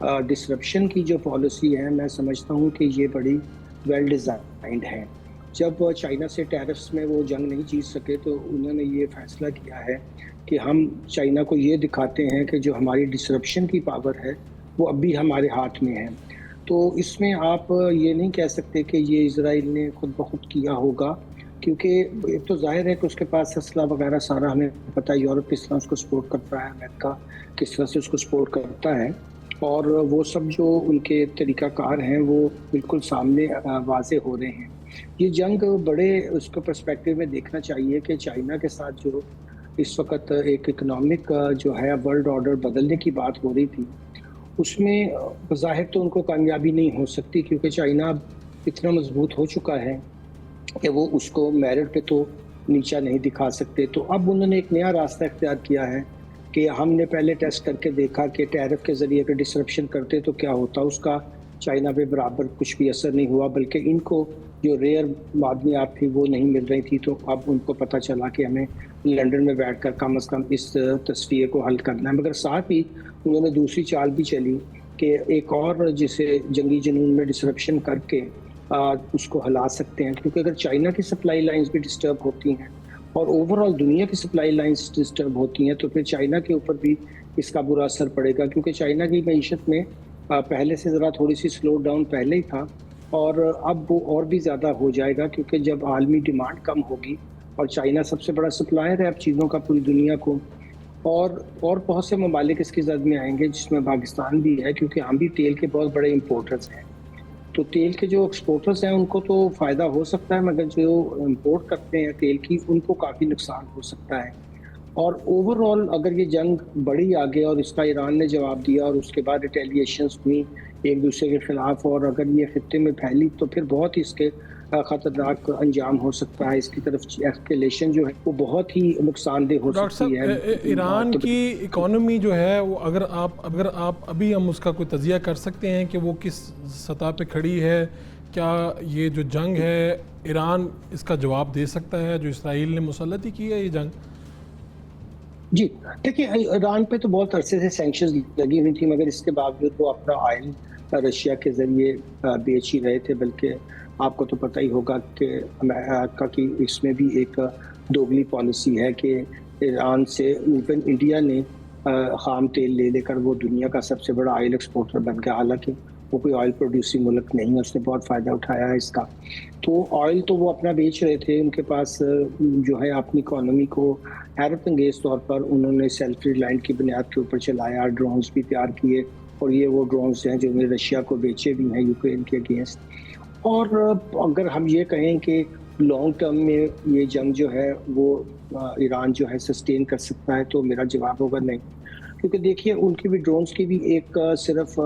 Disruption کی جو policy ہے میں سمجھتا ہوں کہ یہ بڑی ویل ڈیزائنڈ ہے. جب چائنا سے ٹیرفس میں وہ جنگ نہیں جیت سکے تو انہوں نے یہ فیصلہ کیا ہے کہ ہم چائنا کو یہ دکھاتے ہیں کہ جو ہماری ڈسرپشن کی پاور ہے وہ اب بھی ہمارے ہاتھ میں ہے. تو اس میں آپ یہ نہیں کہہ سکتے کہ یہ اسرائیل نے خود بخود کیا ہوگا، کیونکہ ایک تو ظاہر ہے کہ اس کے پاس اسلحہ وغیرہ سارا ہمیں پتہ ہے، یورپ کس طرح اس کو سپورٹ کرتا ہے، امریکہ کس طرح سے اس کو سپورٹ کرتا ہے، اور وہ سب جو ان کے طریقہ کار ہیں وہ بالکل سامنے واضح ہو رہے ہیں. یہ جنگ بڑے اس کو پرسپیکٹیو میں دیکھنا چاہیے کہ چائنا کے ساتھ جو اس وقت ایک اکنامک جو ہے ورلڈ آرڈر بدلنے کی بات ہو رہی تھی، اس میں بظاہر تو ان کو کامیابی نہیں ہو سکتی، کیونکہ چائنا اب اتنا مضبوط ہو چکا ہے کہ وہ اس کو میرٹ پہ تو نیچا نہیں دکھا سکتے. تو اب انہوں نے ایک نیا راستہ اختیار کیا ہے کہ ہم نے پہلے ٹیسٹ کر کے دیکھا کہ ٹیرف کے ذریعے اگر ڈسرپشن کرتے تو کیا ہوتا. اس کا چائنا پہ برابر کچھ بھی اثر نہیں ہوا، بلکہ ان کو جو ریئر معدنیات تھی وہ نہیں مل رہی تھی. تو اب ان کو پتہ چلا کہ ہمیں لنڈن میں بیٹھ کر کم از کم اس تصفیے کو حل کرنا ہے. مگر ساتھ ہی انہوں نے دوسری چال بھی چلی کہ ایک اور جسے جنگی جنون میں ڈسرپشن کر کے اس کو ہلا سکتے ہیں، کیونکہ اگر چائنا کی سپلائی لائنز بھی ڈسٹرب ہوتی ہیں اور اوور آل دنیا کی سپلائی لائنز ڈسٹرب ہوتی ہیں تو پھر چائنا کے اوپر بھی اس کا برا اثر پڑے گا. کیونکہ چائنا کی معیشت میں پہلے سے ذرا تھوڑی سی سلو ڈاؤن پہلے ہی تھا، اور اب وہ اور بھی زیادہ ہو جائے گا، کیونکہ جب عالمی ڈیمانڈ کم ہوگی اور چائنا سب سے بڑا سپلائر ہے اب چیزوں کا پوری دنیا کو، اور بہت سے ممالک اس کی زد میں آئیں گے جس میں پاکستان بھی ہے، کیونکہ ہم بھی تیل کے بہت بڑے امپورٹرز ہیں. تو تیل کے جو ایکسپورٹرز ہیں ان کو تو فائدہ ہو سکتا ہے، مگر جو امپورٹ کرتے ہیں تیل کی ان کو کافی نقصان ہو سکتا ہے. اور اوور آل اگر یہ جنگ بڑی آگے اور اس کا ایران نے جواب دیا اور اس کے بعد ریٹیلیشنز ہوئی ایک دوسرے کے خلاف، اور اگر یہ خطے میں پھیلی تو پھر بہت ہی اس کے خطرناک انجام ہو سکتا ہے. اس کی طرف ایسکیلیشن جو ہے وہ بہت ہی نقصان دہ ہو سکتی ہے. ایران کی اکانومی جو ہے وہ اگر آپ ابھی ہم اس کا کوئی تجزیہ کر سکتے ہیں کہ وہ کس سطح پہ کھڑی ہے؟ کیا یہ جو جنگ ہے ایران اس کا جواب دے سکتا ہے جو اسرائیل نے مسلط ہی کی ہے یہ جنگ؟ جی دیکھیے، ایران پہ تو بہت عرصے سے سینکشنز لگی ہوئی تھی، مگر اس کے باوجود وہ اپنا آئل رشیا کے ذریعے بیچ ہی رہے تھے. بلکہ آپ کو تو پتہ ہی ہوگا کہ امریکہ کی اس میں بھی ایک دوگلی پالیسی ہے کہ ایران سے ایون انڈیا نے خام تیل لے کر وہ دنیا کا سب سے بڑا آئل ایکسپورٹر بن گیا، حالانکہ وہ کوئی آئل پروڈیوسنگ ملک نہیں ہے. اس نے بہت فائدہ اٹھایا ہے اس کا. تو آئل تو وہ اپنا بیچ رہے تھے، ان کے پاس جو ہے اپنی اکانومی کو حیرت انگیز طور پر انہوں نے سیلف ریلائنٹ کی بنیاد کے اوپر چلایا، ڈرونز بھی تیار کیے، اور یہ وہ ڈرونز ہیں جو انہوں نے رشیا کو بیچے بھی ہیں یوکرین کے اگینسٹ. اور اگر ہم یہ کہیں کہ لانگ ٹرم میں یہ جنگ جو ہے وہ ایران جو ہے سسٹین کر سکتا ہے، تو میرا جواب ہوگا نہیں. کیونکہ دیکھیے ان کی بھی ڈرونز کی بھی ایک صرف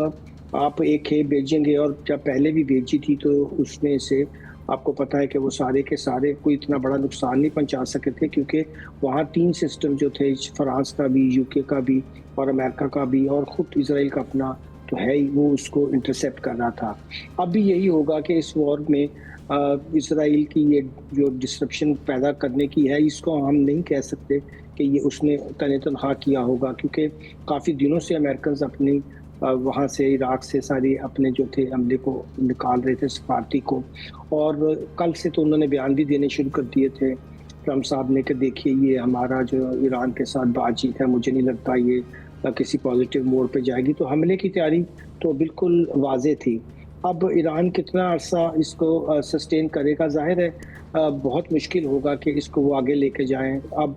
آپ ایک کھیپ بھیجیں گے، اور جب پہلے بھی بھیجی تھی تو اس میں سے آپ کو پتہ ہے کہ وہ سارے کے سارے کوئی اتنا بڑا نقصان نہیں پہنچا سکے تھے، کیونکہ وہاں 3 سسٹم جو تھے، فرانس کا بھی، یو کے کا بھی اور امریکہ کا بھی، اور خود اسرائیل کا اپنا تو ہے ہی، وہ اس کو انٹرسیپٹ کر رہا تھا. اب بھی یہی ہوگا کہ اس وار میں اسرائیل کی یہ جو ڈسرپشن پیدا کرنے کی ہے، اس کو ہم نہیں کہہ سکتے کہ یہ اس نے تن تنہا کیا ہوگا، کیونکہ کافی دنوں سے امریکنز اپنی وہاں سے عراق سے ساری اپنے جو تھے عملے کو نکال رہے تھے، سفارتی کو. اور کل سے تو انہوں نے بیان بھی دینے شروع کر دیے تھے ٹرمپ صاحب نے کہ دیکھیے یہ ہمارا جو ایران کے ساتھ بات چیت ہے، مجھے نہیں لگتا یہ کسی پازیٹیو موڑ پہ جائے گی. تو حملے کی تیاری تو بالکل واضح تھی. اب ایران کتنا عرصہ اس کو سسٹین کرے گا، ظاہر ہے بہت مشکل ہوگا کہ اس کو وہ آگے لے کے جائیں. اب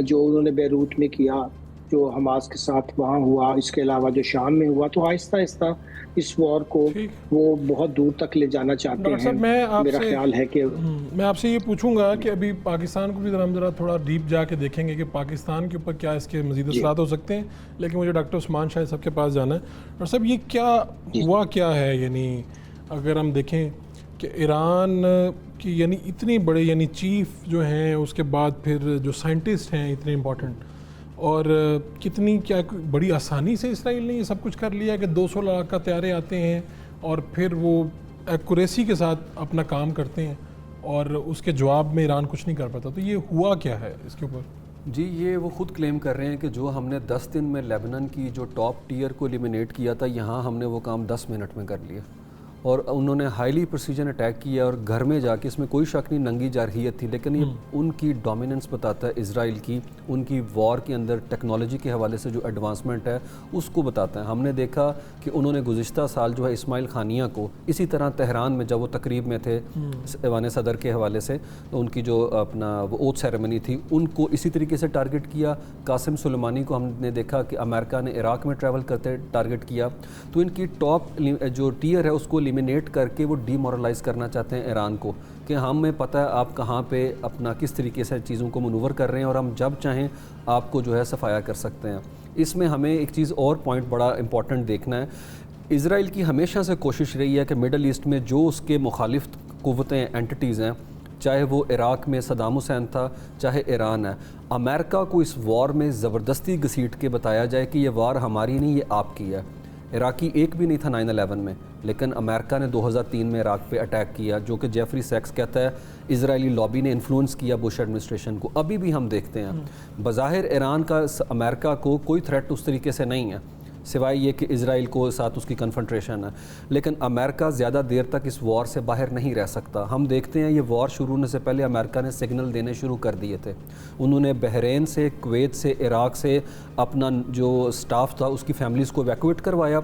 جو انہوں نے بیروت میں کیا، جو حماس کے ساتھ وہاں ہوا، اس کے علاوہ جو شام میں ہوا، تو آہستہ آہستہ اس وار کو وہ بہت دور تک لے جانا چاہتے ہیں. میرا خیال ہے کہ میں آپ سے یہ پوچھوں گا کہ ابھی پاکستان کو بھی ہم ذرا تھوڑا ڈیپ جا کے دیکھیں گے کہ پاکستان کے اوپر کیا اس کے مزید اثرات ہو سکتے ہیں، لیکن مجھے ڈاکٹر عثمان شاہ صاحب کے پاس جانا ہے. ڈاکٹر صاحب یہ کیا ہوا کیا ہے، یعنی اگر ہم دیکھیں کہ ایران کی یعنی اتنی بڑے یعنی چیف جو ہیں، اس کے بعد پھر جو سائنٹسٹ ہیں اتنے امپورٹنٹ، اور کتنی کیا بڑی آسانی سے اسرائیل نے یہ سب کچھ کر لیا کہ 200 لاکھ کا طیارے آتے ہیں اور پھر وہ ایکوریسی کے ساتھ اپنا کام کرتے ہیں، اور اس کے جواب میں ایران کچھ نہیں کر پاتا. تو یہ ہوا کیا ہے اس کے اوپر؟ جی یہ وہ خود کلیم کر رہے ہیں کہ جو ہم نے 10 دن میں لیبنان کی جو ٹاپ ٹیئر کو ایلیمینیٹ کیا تھا، یہاں ہم نے وہ کام 10 منٹ میں کر لیا، اور انہوں نے ہائیلی پریسیجن اٹیک کیا اور گھر میں جا کے، اس میں کوئی شک نہیں ننگی جارحیت تھی، لیکن یہ ان کی ڈومیننس بتاتا ہے اسرائیل کی، ان کی وار کے اندر ٹیکنالوجی کے حوالے سے جو ایڈوانسمنٹ ہے اس کو بتاتا ہے۔ ہم نے دیکھا کہ انہوں نے گزشتہ سال جو ہے اسماعیل خانیہ کو اسی طرح تہران میں جب وہ تقریب میں تھے ایوان صدر کے حوالے سے، ان کی جو اپنا وہ اوتھ سیریمنی تھی، ان کو اسی طریقے سے ٹارگٹ کیا۔ قاسم سلیمانی کو ہم نے دیکھا کہ امریکہ نے عراق میں ٹریول کرتے ٹارگٹ کیا۔ تو ان کی ٹاپ جو ٹیئر ہے اس کو ایلیمینیٹ کر کے وہ ڈی مورلائز کرنا چاہتے ہیں ایران کو، کہ ہمیں پتہ ہے آپ کہاں پہ اپنا کس طریقے سے چیزوں کو منور کر رہے ہیں، اور ہم جب چاہیں آپ کو جو ہے صفایا کر سکتے ہیں۔ اس میں ہمیں ایک چیز اور پوائنٹ بڑا امپورٹنٹ دیکھنا ہے، اسرائیل کی ہمیشہ سے کوشش رہی ہے کہ مڈل ایسٹ میں جو اس کے مخالف قوتیں اینٹیز ہیں، چاہے وہ عراق میں صدام حسین تھا، چاہے ایران ہے، امریکہ کو اس وار میں زبردستی گھسیٹ کے بتایا جائے کہ یہ وار ہماری نہیں، یہ آپ کی ہے۔ عراقی ایک بھی نہیں تھا 9/11 میں، لیکن امریکہ نے 2003 میں عراق پہ اٹیک کیا، جو کہ جیفری سیکس کہتا ہے اسرائیلی لابی نے انفلوئنس کیا بش ایڈمنسٹریشن کو۔ ابھی بھی ہم دیکھتے ہیں بظاہر ایران کا امریکہ کو کوئی تھریٹ اس طریقے سے نہیں ہے، سوائے یہ کہ اسرائیل کو ساتھ اس کی کنفنٹریشن ہے، لیکن امریکہ زیادہ دیر تک اس وار سے باہر نہیں رہ سکتا۔ ہم دیکھتے ہیں یہ وار شروع ہونے سے پہلے امریکہ نے سگنل دینے شروع کر دیے تھے، انہوں نے بحرین سے، کویت سے، عراق سے اپنا جو سٹاف تھا اس کی فیملیز کو ایویکویٹ کروایا۔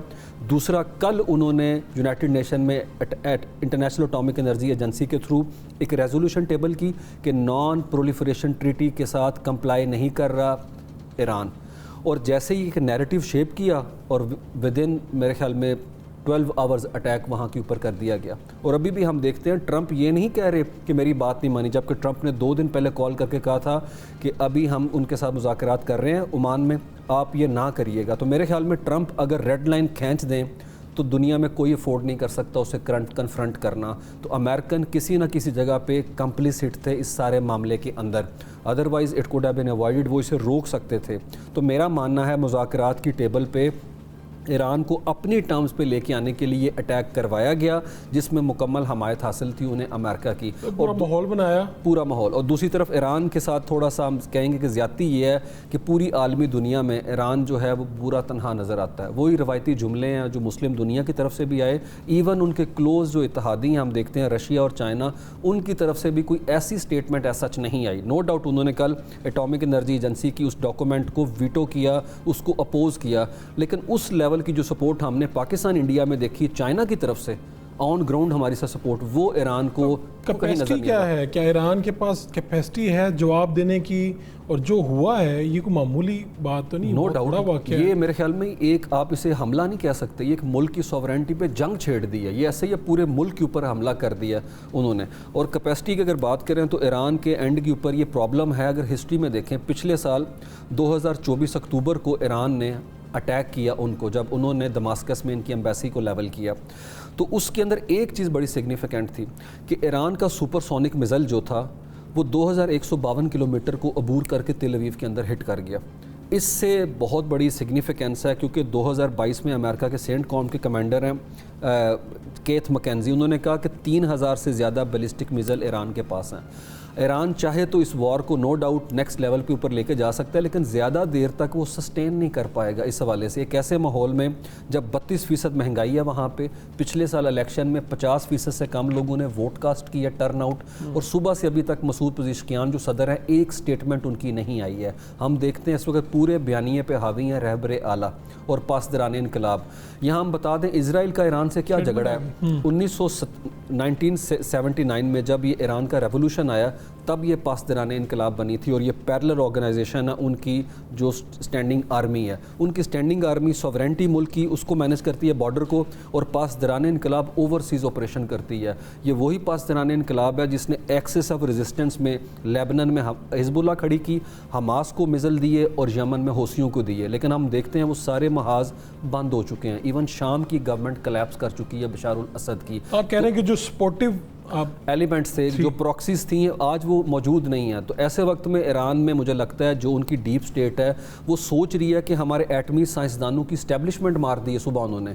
دوسرا، کل انہوں نے یونائٹڈ نیشن میں انٹرنیشنل اٹامک انرجی ایجنسی کے تھرو ایک ریزولوشن ٹیبل کی کہ نان پرولیفریشن ٹریٹی کے ساتھ کمپلائی نہیں کر رہا ایران، اور جیسے ہی ایک نیریٹو شیپ کیا اور ودن میرے خیال میں 12 آورز اٹیک وہاں کے اوپر کر دیا گیا۔ اور ابھی بھی ہم دیکھتے ہیں ٹرمپ یہ نہیں کہہ رہے کہ میری بات نہیں مانی، جبکہ ٹرمپ نے 2 دن پہلے کال کر کے کہا تھا کہ ابھی ہم ان کے ساتھ مذاکرات کر رہے ہیں عمان میں، آپ یہ نہ کریے گا۔ تو میرے خیال میں ٹرمپ اگر ریڈ لائن کھینچ دیں تو دنیا میں کوئی افورڈ نہیں کر سکتا اسے کنفرنٹ کرنا۔ تو امریکن کسی نہ کسی جگہ پہ کمپلیسٹ تھے اس سارے معاملے کے اندر، otherwise it could have been avoided, وہ اسے روک سکتے تھے۔ تو میرا ماننا ہے مذاکرات کی ٹیبل پہ ایران کو اپنی ٹرمز پہ لے کے آنے کے لیے اٹیک کروایا گیا، جس میں مکمل حمایت حاصل تھی انہیں امریکہ کی، پورا ماحول بنایا، پورا ماحول۔ اور دوسری طرف ایران کے ساتھ تھوڑا سا ہم کہیں گے کہ زیادتی یہ ہے کہ پوری عالمی دنیا میں ایران جو ہے وہ برا تنہا نظر آتا ہے۔ وہی روایتی جملے ہیں جو مسلم دنیا کی طرف سے بھی آئے، ایون ان کے کلوز جو اتحادی ہیں ہم دیکھتے ہیں رشیا اور چائنا، ان کی طرف سے بھی کوئی ایسی سٹیٹمنٹ ایس سچ نہیں آئی۔ نو ڈاؤٹ انہوں نے کل اٹامک انرجی ایجنسی کی اس ڈاکومنٹ کو ویٹو کیا، اس کو اپوز کیا، لیکن اس لیول کی جو سپورٹ ہم نے پاکستان انڈیا میں دیکھی چائنا کی طرف سے آن گراؤنڈ ہماری ساتھ سپورٹ، وہ ایران کو کیپیسٹی کیا ہے؟ کیا ایران کے پاس کیپیسٹی ہے جواب دینے کی؟ اور جو ہوا ہے یہ کوئی معمولی بات تو نہیں، نو ڈاؤٹ یہ میرے خیال میں ایک آپ اسے حملہ نہیں کہہ سکتے، یہ ایک ملک کی سوورینٹی پہ جنگ چھیڑ دی ہے، یہ ایسے ہی پورے ملک کے اوپر حملہ کر دیا انہوں نے۔ اور کیپیسٹی کی اگر بات کریں تو ایران کے اینڈ کے اوپر یہ پرابلم ہے۔ اگر ہسٹری میں دیکھیں پچھلے سال 2024 اکتوبر کو ایران نے اٹیک کیا ان کو، جب انہوں نے دماسکس میں ان کی ایمبیسی کو لیول کیا، تو اس کے اندر ایک چیز بڑی سگنیفیکنٹ تھی کہ ایران کا سپر سونک میزائل جو تھا وہ 2152 کلومیٹر کو عبور کر کے تل اویو کے اندر ہٹ کر گیا۔ اس سے بہت بڑی سگنیفیکنس ہے کیونکہ 2022 میں امریکہ کے سینٹ کام کے کمانڈر ہیں کیتھ مکینزی، انہوں نے کہا کہ 3000 سے زیادہ بیلسٹک میزائل ایران کے پاس ہیں۔ ایران چاہے تو اس وار کو نو ڈاؤٹ نیکسٹ لیول پہ اوپر لے کے جا سکتا ہے، لیکن زیادہ دیر تک وہ سسٹین نہیں کر پائے گا۔ اس حوالے سے ایک ایسے ماحول میں جب 32% مہنگائی ہے وہاں پہ، پچھلے سال الیکشن میں 50% سے کم لوگوں نے ووٹ کاسٹ کیا ٹرن آؤٹ، اور صبح سے ابھی تک مسعود پزشکیان جو صدر ہیں ایک سٹیٹمنٹ ان کی نہیں آئی ہے۔ ہم دیکھتے ہیں اس وقت پورے بیانیے پہ حاوی ہیں رہبر اعلیٰ اور پاسداران انقلاب۔ یہاں ہم بتا دیں اسرائیل کا ایران سے کیا جھگڑا ہے۔ 1979 میں جب یہ ایران کا ریولوشن آیا تب یہ پاسداران انقلاب بنی تھی، اور یہ پیرلل آرگنائزیشن ہے ان کی جو سٹینڈنگ آرمی ہے، ان کی سٹینڈنگ آرمی سوورینٹی ملک کی اس کو مینیج کرتی ہے بارڈر کو، اور پاسداران انقلاب اوورسیز آپریشن کرتی ہے۔ یہ وہی پاسداران انقلاب ہے جس نے ایکسس آف ریزسٹنس میں لیبنان میں حزب اللہ کھڑی کی، حماس کو میزل دیے اور یمن میں حوثیوں کو دیے، لیکن ہم دیکھتے ہیں وہ سارے محاذ بند ہو چکے ہیں۔ ایون شام کی گورنمنٹ کلیپس کر چکی ہے بشار الاسد کی۔ آپ کہہ رہے ہیں کہ جو سپورٹیو ایلیمنٹس تھے، جو پراکسیز تھیں، آج وہ موجود نہیں ہیں۔ تو ایسے وقت میں ایران میں مجھے لگتا ہے جو ان کی ڈیپ سٹیٹ ہے وہ سوچ رہی ہے کہ ہمارے ایٹمی سائنسدانوں کی اسٹیبلشمنٹ مار دی ہے صبح انہوں نے،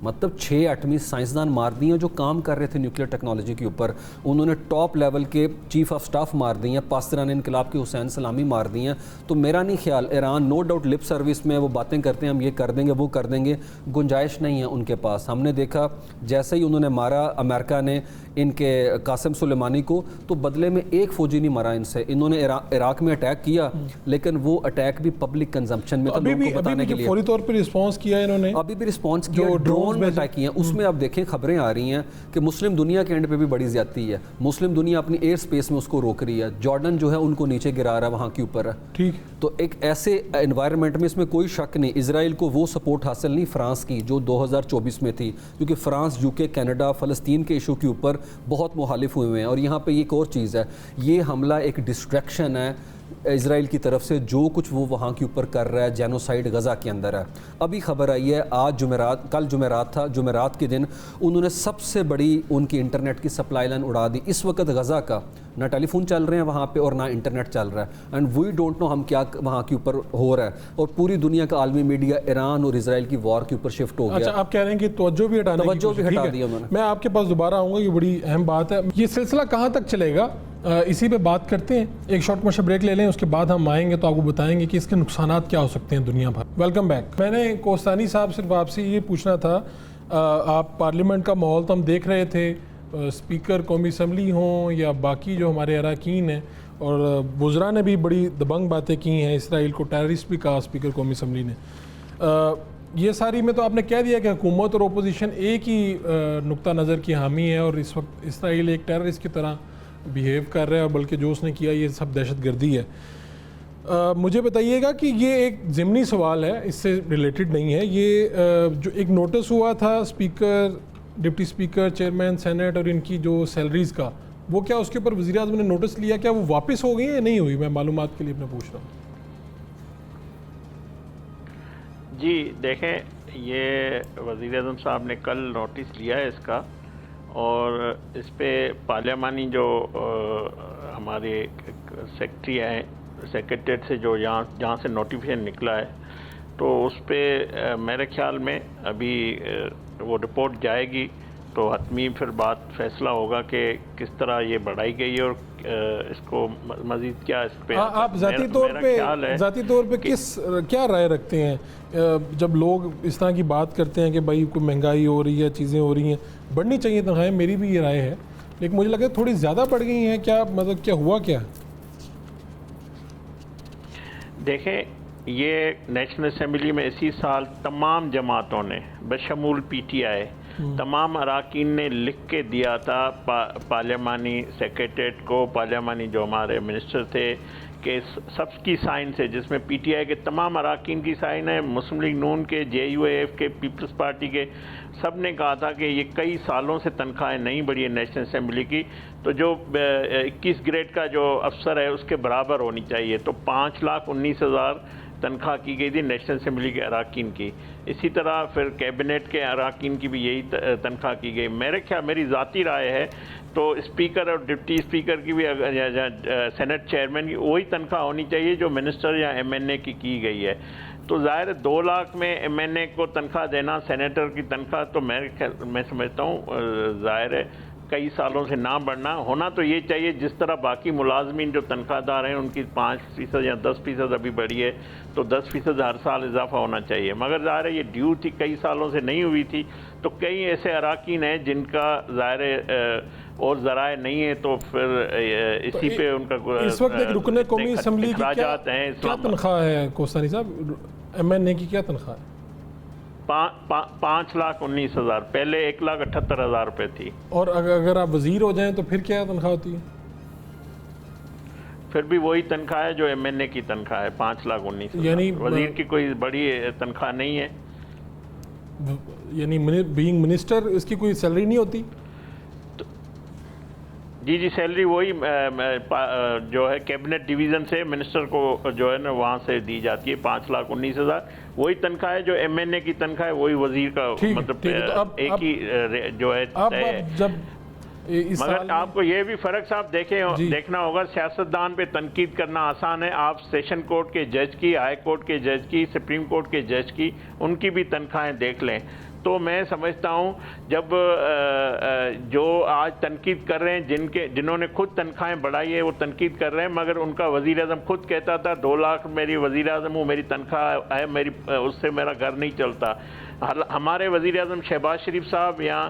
مطلب 6 ایٹمی سائنسدان مار دیے ہیں جو کام کر رہے تھے نیوکلیر ٹیکنالوجی کے اوپر. انہوں نے ٹاپ لیول کے چیف آف سٹاف مار دیے ہیں, پاسداران انقلاب کے حسین سلامی مار دیے ہیں. تو میرا نہیں خیال, Iran no doubt lip service میں وہ باتیں کرتے ہیں ہم یہ کر دیں گے وہ کر دیں گے, گنجائش نہیں ہے ان کے پاس. ہم نے دیکھا جیسے ہی انہوں نے مارا امریکہ نے ان کے قاسم سلیمانی کو, تو بدلے میں ایک فوجی نہیں مرا ان سے. انہوں نے عراق میں اٹیک کیا لیکن وہ اٹیک بھی پبلک کنزمپشن میں تھا, لوگوں کو بتانے کے لیے. فوری طور پر رسپانس کیا انہوں نے, ابھی بھی رسپانس کیا, ڈرون میں اٹیک کیے ہیں. اس میں آپ دیکھیں خبریں آ رہی ہیں کہ مسلم دنیا کے اینڈ پہ بھی بڑی زیادتی ہے. مسلم دنیا اپنی ایئر سپیس میں اس کو روک رہی ہے. جارڈن جو ہے ان کو نیچے گرا رہا ہے, وہاں کے اوپر ہے. ٹھیک, تو ایک ایسے انوائرمنٹ میں اس میں کوئی شک نہیں اسرائیل کو وہ سپورٹ حاصل نہیں فرانس کی جو 2024 میں تھی, کیونکہ فرانس, یو کے, کینیڈا فلسطین کے ایشو کے اوپر بہت مخالف ہوئے ہیں. اور یہاں پہ ایک اور چیز ہے, یہ حملہ ایک ڈسٹریکشن ہے اسرائیل کی طرف سے, جو کچھ وہ وہاں کے اوپر کر رہا ہے جینوسائیڈ غزہ کے اندر ہے. ابھی خبر آئی ہے آج جمعرات, کل جمعرات تھا, جمعرات کے دن انہوں نے سب سے بڑی ان کی انٹرنیٹ کی سپلائی لائن اڑا دی. اس وقت غزہ کا نہ ٹیلی فون چل رہے ہیں وہاں پہ اور نہ انٹرنیٹ چل رہا ہے. اینڈ وی ڈونٹ نو ہم کیا وہاں کے اوپر ہو رہا ہے. اور پوری دنیا کا عالمی میڈیا ایران اور اسرائیل کی وار کے اوپر شفٹ ہو گیا. اچھا, آپ کہہ رہے ہیں کہ توجہ بھی ہٹانے کی توجہ بھی ہٹا دی انہوں نے. میں آپ کے پاس دوبارہ آؤں گا, یہ بڑی اہم بات ہے. یہ سلسلہ کہاں تک چلے گا, اسی پہ بات کرتے ہیں. ایک شارٹ کمرشل بریک لے لیں, اس کے بعد ہم آئیں گے تو آپ کو بتائیں گے کہ اس کے نقصانات کیا ہو سکتے ہیں دنیا بھر. Welcome back. میں نے کوستانی صاحب صرف آپ سے یہ پوچھنا تھا, آپ پارلیمنٹ کا ماحول تو ہم دیکھ رہے تھے, اسپیکر قومی اسمبلی ہوں یا باقی جو ہمارے اراکین ہیں, اور وزراء نے بھی بڑی دبنگ باتیں کی ہیں, اسرائیل کو ٹیررسٹ بھی کہا اسپیکر قومی اسمبلی نے. یہ ساری میں تو آپ نے کہہ دیا کہ حکومت اور اپوزیشن ایک ہی نقطہ نظر کی حامی ہے, اور اس وقت اسرائیل ایک ٹیررسٹ کی طرح بیہیو کر رہا ہے, اور بلکہ جو اس نے کیا یہ سب دہشت گردی ہے. مجھے بتائیے گا کہ یہ ایک ضمنی سوال ہے, اس سے ریلیٹڈ نہیں ہے. یہ جو ایک نوٹس ہوا تھا speaker, deputy speaker, chairman senate اور ان کی جو سیلریز کا, وہ کیا اس کے اوپر وزیر اعظم نے نوٹس لیا, کیا وہ واپس ہو گئی ہیں یا نہیں ہوئی؟ میں معلومات کے لیے اپنے پوچھ رہا ہوں. جی دیکھیں, یہ وزیر اعظم صاحب نے کل نوٹس لیا ہے اس کا, اور اس پہ پارلیمانی جو ہمارے سیکرٹری ہیں, سیکریٹریٹ سے جو جہاں سے نوٹیفیکیشن نکلا ہے, تو اس پہ میرے خیال میں ابھی وہ رپورٹ جائے گی تو حتمی پھر بات فیصلہ ہوگا کہ کس طرح یہ بڑھائی گئی ہے اور اس کو مزید کیا اس پہ. آپ ذاتی طور پہ کیا رائے رکھتے ہیں جب لوگ اس طرح کی بات کرتے ہیں کہ بھائی کوئی مہنگائی ہو رہی ہے, چیزیں ہو رہی ہیں, بڑھنی چاہیے تنخواہیں, میری بھی یہ رائے ہے, لیکن مجھے لگتا ہے تھوڑی زیادہ بڑھ گئی ہیں. کیا مطلب کیا ہوا کیا؟ دیکھیں, یہ نیشنل اسمبلی میں اسی سال تمام جماعتوں نے بشمول پی ٹی آئی تمام اراکین نے لکھ کے دیا تھا پارلیمانی سیکریٹریٹ کو, پارلیمانی جو ہمارے منسٹر تھے, کہ سب کی سائن سے, جس میں پی ٹی آئی کے تمام اراکین کی سائن ہے, مسلم لیگ نون کے, جے یو اے ایف کے, پیپلز پارٹی کے, سب نے کہا تھا کہ یہ کئی سالوں سے تنخواہیں نہیں بڑھی ہے نیشنل اسمبلی کی, تو جو 21 گریڈ کا جو افسر ہے اس کے برابر ہونی چاہیے. تو 5,19,000 تنخواہ کی گئی تھی نیشنل اسمبلی کے اراکین کی. اسی طرح پھر کیبنٹ کے اراکین کی بھی یہی تنخواہ کی گئی. میری ذاتی رائے ہے تو اسپیکر اور ڈپٹی اسپیکر کی بھی, سینٹ چیئرمین کی وہی تنخواہ ہونی چاہیے جو منسٹر یا ایم این اے کی گئی ہے. تو ظاہر 2 لاکھ میں ایم این اے کو تنخواہ دینا, سینیٹر کی تنخواہ, تو میں سمجھتا ہوں ظاہر ہے کئی سالوں سے نہ بڑھنا. ہونا تو یہ چاہیے جس طرح باقی ملازمین جو تنخواہ دار ہیں ان کی 5% یا 10% ابھی بڑھی ہے, تو 10% ہر سال اضافہ ہونا چاہیے. مگر ظاہر ہے یہ ڈیو تھی, کئی سالوں سے نہیں ہوئی تھی, تو کئی ایسے اراکین ہیں جن کا ظاہر اور ذرائع نہیں ہے, تو پھر اسی پہ ان کا اس وقت ایک رکن قومی اسمبلی کی کیا تنخواہ ہے کوستانی صاحب؟ ایم این اے کی کیا تنخواہ ہے؟ 5,19,000, پہلے 1,78,000 روپے تھی. اور اگر آپ وزیر ہو جائیں تو پھر کیا تنخواہ ہوتی ہے؟ پھر بھی وہی تنخواہ ہے جو ایم این اے کی تنخواہ ہے, 5,19,000. یعنی وزیر کی کوئی بڑی تنخواہ نہیں ہے. یعنی بینگ منسٹر اس کی کوئی سیلری نہیں ہوتی؟ جی سیلری وہی جو ہے کیبنٹ ڈویژن سے منسٹر کو جو ہے نا وہاں سے دی جاتی ہے, 5,19,000. وہی تنخواہ ہے جو ایم این اے کی تنخواہ ہے, وہی وزیر کا, مطلب ایک ہی جو ہے. مگر آپ کو یہ بھی فرق صاحب دیکھنا ہوگا, سیاستدان پہ تنقید کرنا آسان ہے. آپ سیشن کورٹ کے جج کی, ہائی کورٹ کے جج کی, سپریم کورٹ کے جج کی, ان کی بھی تنخواہیں دیکھ لیں. تو میں سمجھتا ہوں جب جو آج تنقید کر رہے ہیں جنہوں نے خود تنخواہیں بڑھائی ہے وہ تنقید کر رہے ہیں، مگر ان کا وزیر اعظم خود کہتا تھا 2 لاکھ میری وزیر اعظم ہوں، میری تنخواہ ہے، اس سے میرا گھر نہیں چلتا۔ ہمارے وزیر اعظم شہباز شریف صاحب یا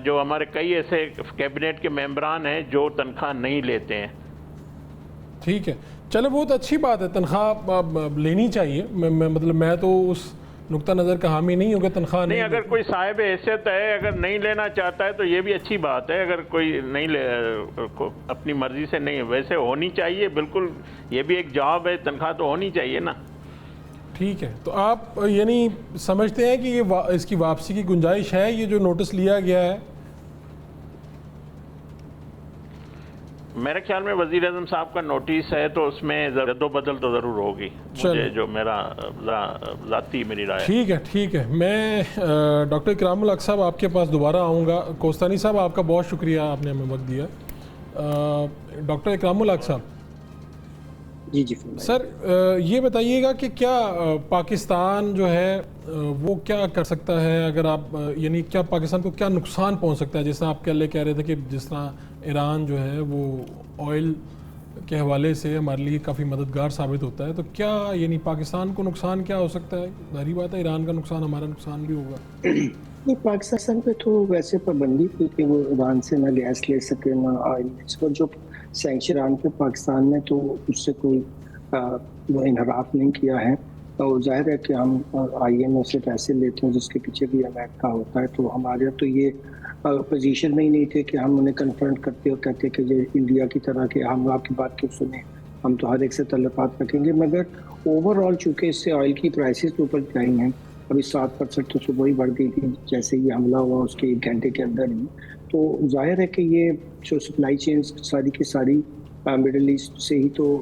جو ہمارے کئی ایسے کیبنٹ کے ممبران ہیں جو تنخواہ نہیں لیتے ہیں۔ ٹھیک ہے، چلے بہت اچھی بات ہے، تنخواہ لینی چاہیے، مطلب میں تو اس نقطہ نظر کا حامی نہیں ہوں کہ تنخواہ نہیں، اگر کوئی صاحب حیثیت ہے اگر نہیں لینا چاہتا ہے تو یہ بھی اچھی بات ہے، اگر کوئی نہیں اپنی مرضی سے نہیں، ویسے ہونی چاہیے، بالکل یہ بھی ایک جاب ہے، تنخواہ تو ہونی چاہیے نا۔ ٹھیک ہے، تو آپ یعنی سمجھتے ہیں کہ یہ اس کی واپسی کی گنجائش ہے، یہ جو نوٹس لیا گیا ہے؟ میرے خیال میں وزیر اعظم صاحب کا نوٹس ہے تو اس میں رد و بدل تو ضرور ہوگی، مجھے جو میرا ذاتی میری رائے۔ ٹھیک ہے، میں ڈاکٹر اکرام الحق صاحب آپ کے پاس دوبارہ آؤں گا۔ کوستانی صاحب آپ کا بہت شکریہ، آپ نے ہمیں وقت دیا۔ ڈاکٹر اکرام الحق صاحب، جی سر یہ بتائیے گا کہ کیا پاکستان جو ہے وہ کیا کر سکتا ہے، اگر آپ یعنی کیا پاکستان کو کیا نقصان پہنچ سکتا ہے؟ جس طرح آپ کہہ رہے تھے کہ جس طرح ایران جو ہے وہ آئل کے حوالے سے ہمارے لیے کافی مددگار ثابت ہوتا ہے، تو کیا یعنی پاکستان کو نقصان کیا ہو سکتا ہے؟ ظاہری بات ہے ایران کا نقصان ہمارا نقصان بھی ہوگا۔ پاکستان پہ تو ویسے پابندی تھی کہ وہ ایران سے نہ گیس لے سکے نہ آئل، اور جو سینکشن ایران پہ پاکستان نے تو اس سے کوئی وہ انحراف نہیں کیا ہے، اور ظاہر ہے کہ ہم آئی ایم او سے پیسے لیتے ہیں جس کے پیچھے بھی امریکہ ہوتا ہے، تو ہمارے تو یہ پوزیشن میں ہی نہیں تھے کہ ہم انہیں کنفرنٹ کرتے اور کہتے کہ یہ انڈیا کی طرح کہ ہم آپ کی بات کیوں سنیں، ہم تو ہر ایک سے تعلقات رکھیں گے۔ مگر اوور آل چونکہ اس سے آئل کی پرائسز اوپر جائی ہیں، ابھی 7% تو صبح ہی بڑھ گئی تھی جیسے یہ حملہ ہوا اس کے 1 گھنٹے کے اندر ہی، تو ظاہر ہے کہ یہ جو سپلائی چینز ساری کی ساری مڈل ایسٹ سے ہی تو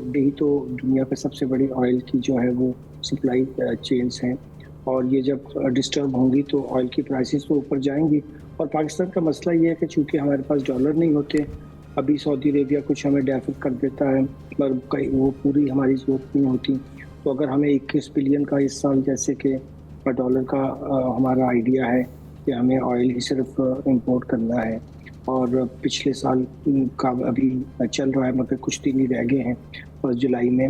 دنیا کا سب سے بڑی آئل کی جو ہے وہ سپلائی چینز ہیں، اور یہ جب ڈسٹرب ہوں گی تو آئل کی پرائسز تو اوپر جائیں گی۔ اور پاکستان کا مسئلہ یہ ہے کہ چونکہ ہمارے پاس ڈالر نہیں ہوتے، ابھی سعودی عربیہ کچھ ہمیں ڈیفر کر دیتا ہے اور وہ پوری ہماری ضرورت نہیں ہوتی، تو اگر ہمیں 21 بلین کا اس سال جیسے کہ ڈالر کا ہمارا آئیڈیا ہے کہ ہمیں آئل ہی صرف امپورٹ کرنا ہے، اور پچھلے سال کا ابھی چل رہا ہے مگر کچھ دن ہی رہ گئے ہیں اور جولائی میں،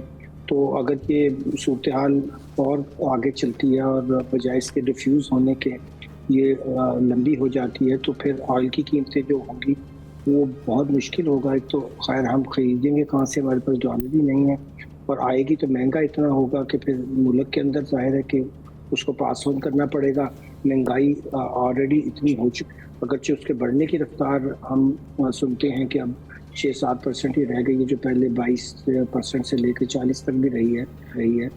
تو اگر یہ صورتحال اور آگے چلتی ہے اور بجائے اس کے ڈیفیوز ہونے کے یہ لمبی ہو جاتی ہے تو پھر آئل کی قیمتیں جو ہوں گی وہ بہت مشکل ہوگا۔ ایک تو خیر ہم خریدیں گے کہاں سے، ہمارے پاس ڈالر ہی نہیں ہے، اور آئے گی تو مہنگا اتنا ہوگا کہ پھر ملک کے اندر ظاہر ہے کہ اس کو پاس آن کرنا پڑے گا۔ مہنگائی آلریڈی اتنی ہو چکی، اگرچہ اس کے بڑھنے کی رفتار ہم سنتے ہیں کہ اب 6-7% ہی رہ گئی ہے، جو پہلے 22% سے لے کے 40 تک بھی رہی ہے،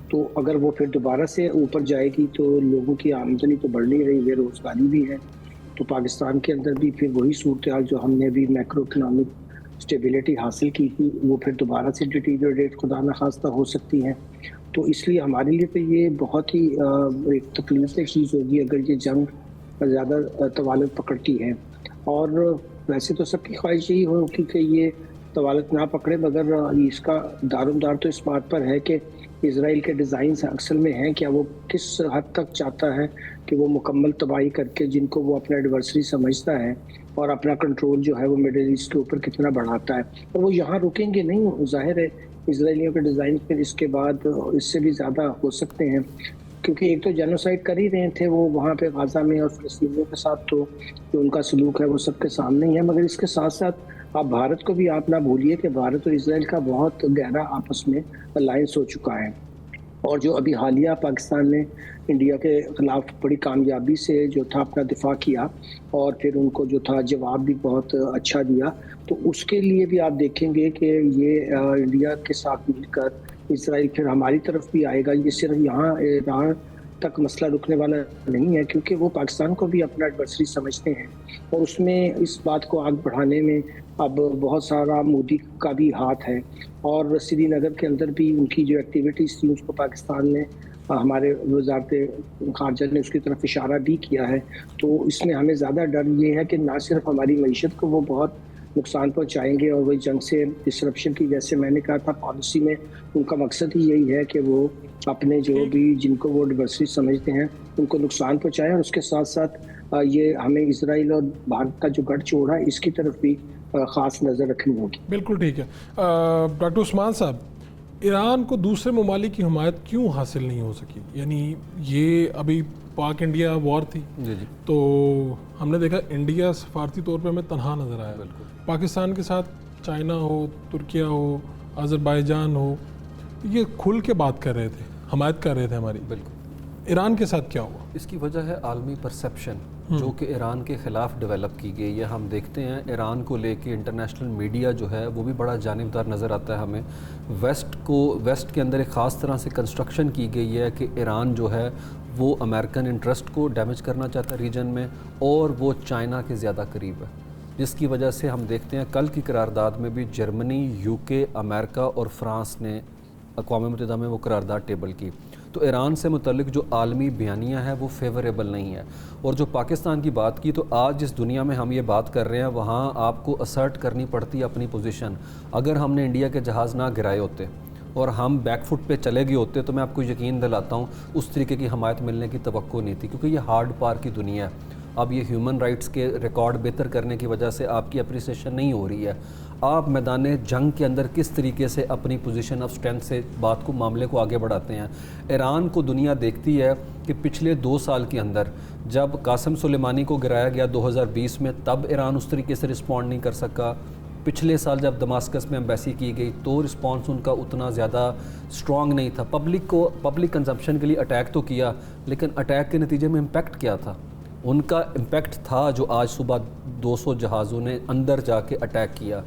تو اگر وہ پھر دوبارہ سے اوپر جائے گی تو لوگوں کی آمدنی تو بڑھ نہیں رہی، بے روزگاری بھی ہے، تو پاکستان کے اندر بھی پھر وہی صورتحال جو ہم نے بھی میکرو اکنامک اسٹیبلٹی حاصل کی تھی وہ پھر دوبارہ سے ڈیٹیریٹ خدا نخواستہ ہو سکتی ہیں۔ تو اس لیے ہمارے لیے تو یہ بہت ہی ایک تکلیف دہ چیز ہوگی اگر یہ جنگ زیادہ طوالت پکڑتی ہے، اور ویسے تو سب کی خواہش یہی ہوگی کہ یہ طوالت نہ پکڑے، مگر اس کا دارومدار تو اس بات پر ہے کہ اسرائیل کے ڈیزائنز اصل میں ہیں کیا، وہ کس حد تک چاہتا ہے کہ وہ مکمل تباہی کر کے جن کو وہ اپنا ایڈورسری سمجھتا ہے اور اپنا کنٹرول جو ہے وہ مڈل ایسٹ کے اوپر کتنا بڑھاتا ہے، اور وہ یہاں رکیں گے نہیں۔ ظاہر ہے اسرائیلیوں کے ڈیزائن پھر اس کے بعد اس سے بھی زیادہ ہو سکتے ہیں، کیونکہ ایک تو جینوسائڈ کر ہی رہے تھے وہ وہاں پہ غزہ میں اور فلسطینیوں کے ساتھ، تو جو ان کا سلوک ہے وہ سب کے سامنے ہی ہے، مگر اس کے ساتھ ساتھ آپ بھارت کو بھی آپ نہ بھولیے کہ بھارت اور اسرائیل کا بہت گہرا آپس میں الائنس ہو چکا ہے، اور جو ابھی حالیہ پاکستان نے انڈیا کے خلاف بڑی کامیابی سے جو تھا اپنا دفاع کیا اور پھر ان کو جو تھا جواب بھی بہت اچھا دیا، تو اس کے لیے بھی آپ دیکھیں گے کہ یہ انڈیا کے ساتھ مل کر اسرائیل پھر ہماری طرف بھی آئے گا۔ یہ صرف یہاں ایران تک مسئلہ رکنے والا نہیں ہے، کیونکہ وہ پاکستان کو بھی اپنا ایڈورسری سمجھتے ہیں، اور اس میں اس بات کو آگ بڑھانے میں اب بہت سارا مودی کا بھی ہاتھ ہے، اور سری نگر کے اندر بھی ان کی جو ایکٹیویٹیز تھی اس کو پاکستان نے، ہمارے وزارت خارجہ نے اس کی طرف اشارہ بھی کیا ہے، تو اس میں ہمیں زیادہ ڈر یہ ہے کہ نہ صرف ہماری معیشت کو وہ بہت نقصان پہنچائیں گے، اور وہی جنگ سے ڈسرپشن کی، جیسے میں نے کہا تھا پالیسی میں ان کا مقصد ہی یہی ہے کہ وہ اپنے جو بھی جن کو وہ ایڈورسری سمجھتے ہیں ان کو نقصان پہنچائیں، اور اس کے ساتھ ساتھ یہ ہمیں اسرائیل اور بھارت کا جو گٹھ چھوڑا ہے اس کی طرف بھی خاص نظر رکھنی ہوگی۔ بالکل ٹھیک ہے۔ ڈاکٹر عثمان صاحب، ایران کو دوسرے ممالک کی حمایت کیوں حاصل نہیں ہو سکی؟ یعنی یہ ابھی پاک انڈیا وار تھی تو ہم نے دیکھا انڈیا سفارتی طور پہ ہمیں تنہا نظر آیا، پاکستان کے ساتھ چائنا ہو، ترکیہ ہو، آذربائیجان ہو، یہ کھل کے بات کر رہے تھے، حمایت کر رہے تھے ہماری۔ بالکل۔ ایران کے ساتھ کیا ہوا؟ اس کی وجہ ہے عالمی پرسیپشن جو کہ ایران کے خلاف ڈیولپ کی گئی ہے۔ ہم دیکھتے ہیں ایران کو لے کے انٹرنیشنل میڈیا جو ہے وہ بھی بڑا جانبدار نظر آتا ہے ہمیں۔ ویسٹ کے اندر ایک خاص طرح سے کنسٹرکشن کی گئی ہے کہ ایران جو ہے وہ امریکن انٹرسٹ کو ڈیمیج کرنا چاہتا ہے ریجن میں، اور وہ چائنا کے زیادہ قریب ہے، جس کی وجہ سے ہم دیکھتے ہیں کل کی قرارداد میں بھی جرمنی، یو کے، امریکہ اور فرانس نے اقوام متحدہ میں وہ قرارداد ٹیبل کی۔ تو ایران سے متعلق جو عالمی بیانیہ ہے وہ فیوریبل نہیں ہے۔ اور جو پاکستان کی بات کی، تو آج جس دنیا میں ہم یہ بات کر رہے ہیں وہاں آپ کو اسرٹ کرنی پڑتی ہے اپنی پوزیشن۔ اگر ہم نے انڈیا کے جہاز نہ گرائے ہوتے اور ہم بیک فٹ پہ چلے گئے ہوتے تو میں آپ کو یقین دلاتا ہوں اس طریقے کی حمایت ملنے کی توقع نہیں تھی، کیونکہ یہ ہارڈ پار کی دنیا ہے۔ اب یہ ہیومن رائٹس کے ریکارڈ بہتر کرنے کی وجہ سے آپ کی اپریسیشن نہیں ہو رہی ہے۔ آپ میدان جنگ کے اندر کس طریقے سے اپنی پوزیشن آف اسٹرینتھ سے بات کو، معاملے کو آگے بڑھاتے ہیں۔ ایران کو دنیا دیکھتی ہے کہ پچھلے 2 سال کے اندر جب قاسم سلیمانی کو گرایا گیا 2020 میں، تب ایران اس طریقے سے رسپونڈ نہیں کر سکا۔ پچھلے سال جب دماسکس میں ایمبیسی کی گئی تو رسپانس ان کا اتنا زیادہ اسٹرانگ نہیں تھا۔ پبلک کنزمپشن کے لیے اٹیک تو کیا، لیکن اٹیک کے نتیجے میں امپیکٹ کیا تھا؟ ان کا امپیکٹ تھا جو آج صبح 200 جہازوں نے اندر جا کے اٹیک کیا۔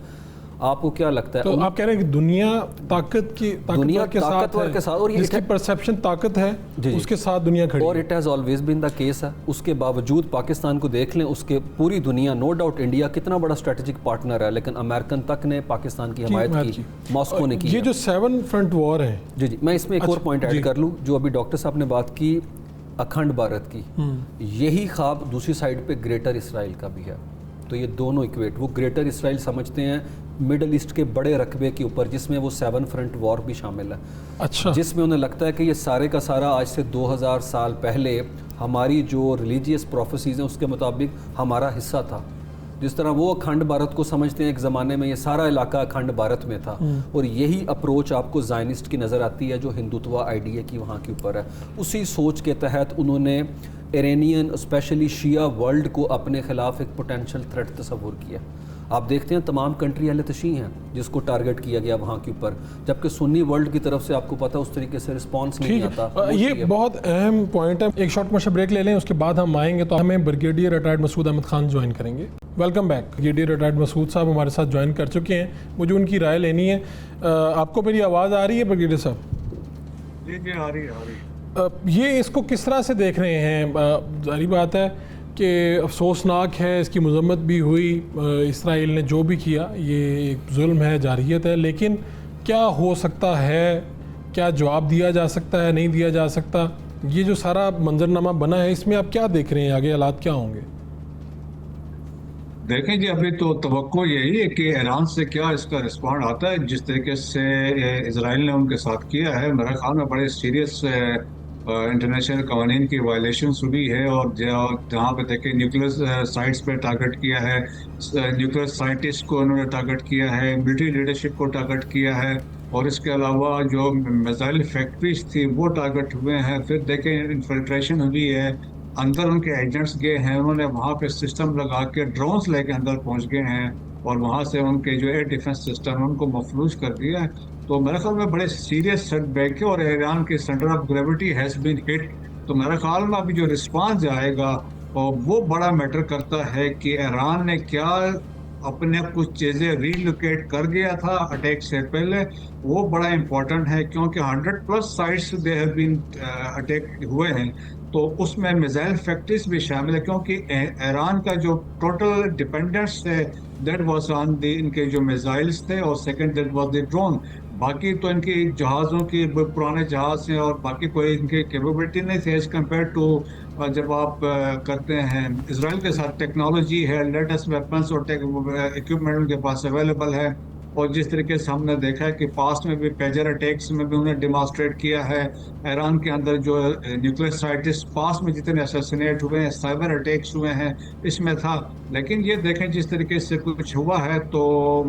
آپ کو کیا لگتا ہے؟ تو آپ کہہ رہے ہیں کہ دنیا طاقتور کے ساتھ ہے، اور جس کی پرسیپشن طاقت ہے اس کے ساتھ دنیا کھڑی ہے، اور it has always been the case ہے۔ اس کے باوجود پاکستان کو دیکھ لیں، اس کے پوری دنیا، نو ڈاؤٹ انڈیا کتنا بڑا اسٹریٹجک پارٹنر ہے، لیکن امریکن تک نے پاکستان کی حمایت کی، ماسکو نے کی۔ یہ جو 7 فرنٹ وار ہے، جی میں اس میں ایک اور پوائنٹ ایڈ کر لوں، جو ابھی ڈاکٹر صاحب نے بات کی اکھنڈ بھارت کی، یہی خواب دوسری سائڈ پہ گریٹر اسرائیل کا بھی ہے۔ تو یہ دونوں ایکویٹ، وہ گریٹر اسرائیل سمجھتے ہیں مڈل ایسٹ کے بڑے رقبے کے اوپر، جس میں وہ 7 فرنٹ وار بھی شامل ہے۔ اچھا، جس میں انہیں لگتا ہے کہ یہ سارے کا سارا آج سے 2000 سال پہلے ہماری جو ریلیجیس پروفیسیز ہیں اس کے مطابق ہمارا حصہ تھا۔ جس طرح وہ اکھنڈ بھارت کو سمجھتے ہیں ایک زمانے میں یہ سارا علاقہ اکھنڈ بھارت میں تھا، اور یہی اپروچ آپ کو زائنسٹ کی نظر آتی ہے جو ہندوتوا آئیڈیا کی وہاں کے اوپر ہے۔ اسی سوچ کے تحت انہوں نے ایرانین اسپیشلی شیعہ ورلڈ کو اپنے خلاف ایک پوٹینشیل تھریٹ تصور کیا۔ آپ دیکھتے ہیں تمام کنٹری اہل تشیع ہیں جس کو ٹارگٹ کیا گیا وہاں کے اوپر، جبکہ سنی ورلڈ کی طرف سے آپ کو پتہ اس طریقے سے رسپانس نہیں آتا۔ یہ بہت اہم پوائنٹ ہے۔ ایک شارٹ موشن بریک لے لیں، اس کے بعد ہم آئیں گے تو ہمیں بریگیڈیئر ریٹائرڈ مسعود احمد خان جوائن کریں گے۔ Welcome back. بریگیڈیئر ریٹائرڈ مسعود صاحب ہمارے ساتھ جوائن کر چکے ہیں، مجھے ان کی رائے لینی ہے۔ آپ کو میری آواز آ رہی ہے بریگیڈیئر صاحب؟ جی آ رہی ہے۔ یہ اس کو کس طرح سے دیکھ رہے ہیں؟ ظاہری بات ہے کہ افسوسناک ہے، اس کی مذمت بھی ہوئی، اسرائیل نے جو بھی کیا یہ ایک ظلم ہے، جارحیت ہے، لیکن کیا ہو سکتا ہے؟ کیا جواب دیا جا سکتا ہے؟ نہیں دیا جا سکتا؟ یہ جو سارا منظرنامہ بنا ہے اس میں آپ کیا دیکھ رہے ہیں؟ آگے حالات کیا ہوں گے؟ دیکھیں جی، ابھی تو توقع یہی ہے کہ ایران سے کیا اس کا رسپانڈ آتا ہے۔ جس طریقے سے اسرائیل نے ان کے ساتھ کیا ہے، میرے خیال میں بڑے سیریس انٹرنیشنل قوانین کی وائلیشنس ہوئی ہے، اور جہاں پہ دیکھیں نیوکلیئر سائٹس پہ ٹارگٹ کیا ہے، نیوکلیئر سائنٹسٹ کو انہوں نے ٹارگٹ کیا ہے، ملٹری لیڈرشپ کو ٹارگٹ کیا ہے، اور اس کے علاوہ جو میزائل فیکٹریز تھی وہ ٹارگٹ ہوئے ہیں۔ پھر دیکھیں انفلٹریشن ہوئی ہے، اندر ان کے ایجنٹس گئے ہیں، انہوں نے وہاں پہ سسٹم لگا کے ڈرونز لے کے اندر پہنچ گئے ہیں، اور وہاں سے ان کے جو ایئر ڈیفنس سسٹم ان کو مفلوج کر دیا ہے۔ تو میرے خیال میں بڑے سیریس سیٹ بیک ہے، اور ایران کی centre of gravity has been hit. تو میرے خیال میں ابھی جو رسپانس آئے گا وہ بڑا میٹر کرتا ہے کہ ایران نے کیا اپنے کچھ چیزیں ری لوکیٹ کر گیا تھا اٹیک سے پہلے، وہ بڑا امپورٹنٹ ہے، کیونکہ 100+ sites they have been attack ہوئے ہیں۔ تو اس میں میزائل فیکٹریز بھی شامل ہے، کیونکہ ایران کا جو ٹوٹل ڈپینڈنس ہے دیٹ واز آن دی ان کے جو میزائلس تھے، اور second that was the drone. باقی تو ان کی جہازوں کی پرانے جہاز ہیں اور باقی کوئی ان کی کیپیبلٹی نہیں تھی ایز کمپیئر ٹو جب آپ کرتے ہیں اسرائیل کے ساتھ ٹیکنالوجی ہے, لیٹسٹ ویپنس اور اکوپمنٹ ان کے پاس اویلیبل ہے. اور جس طریقے سے ہم نے دیکھا ہے کہ پاسٹ میں بھی پیجر اٹیکس میں بھی انہوں نے ڈیمانسٹریٹ کیا ہے, ایران کے اندر جو نیوکلیر سائنٹسٹ پاسٹ میں جتنے اسیسینیٹ ہوئے ہیں, سائبر اٹیکس ہوئے ہیں, اس میں تھا. لیکن یہ دیکھیں جس طریقے سے کچھ ہوا ہے تو